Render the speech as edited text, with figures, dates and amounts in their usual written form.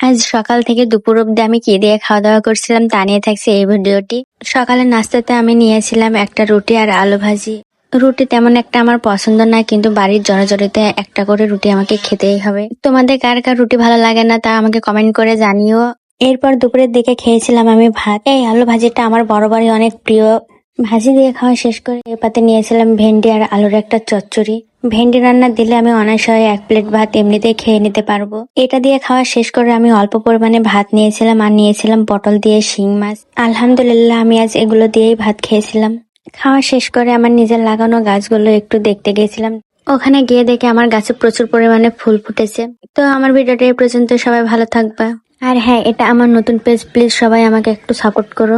আজ সকাল থেকে দুপুর অব্দি আমি কি দিয়ে খাওয়া দাওয়া করছিলাম তা নিয়ে থাকছে এই ভিডিওটি। সকালের নাস্তাতে আমি নিয়েছিলাম একটা রুটি আর আলু ভাজি। রুটি তেমন একটা আমার পছন্দ না, কিন্তু বাড়ির জড়জড়িতে একটা করে রুটি আমাকে খেতেই হবে। তোমাদের কার কার রুটি ভালো লাগে না তা আমাকে কমেন্ট করে জানিও। এরপর দুপুরের দিকে খেয়েছিলাম আমি ভাত। এই আলু ভাজিটা আমার বরাবরই অনেক প্রিয়। ভাজি দিয়ে খাওয়া শেষ করে এ পাতে নিয়েছিলাম ভেন্ডি আর আলুর একটা চচ্চড়ি। ভেন্ডি রান্না দিলে আমি অনায়াসে 1 প্লেট ভাত এমনিতেই খেয়ে নিতে পারবো। এটা দিয়ে খাওয়া শেষ করে আমি অল্প পরিমাণে ভাত নিয়েছিলাম আর নিয়েছিলাম পটল দিয়ে শিং মাছ। আলহামদুলিল্লাহ আমি আজ এগুলো দিয়েই ভাত খেয়েছিলাম। খাওয়া শেষ করে আমার নিজের লাগানো গাছগুলো একটু দেখতে গেছিলাম। ওখানে গিয়ে দেখে আমার গাছে প্রচুর পরিমাণে ফুল ফুটেছে। তো আমার ভিডিওটা এই পর্যন্ত, সবাই ভালো থাকবা। আর হ্যাঁ, এটা আমার নতুন পেজ, প্লিজ সবাই আমাকে একটু সাপোর্ট করো।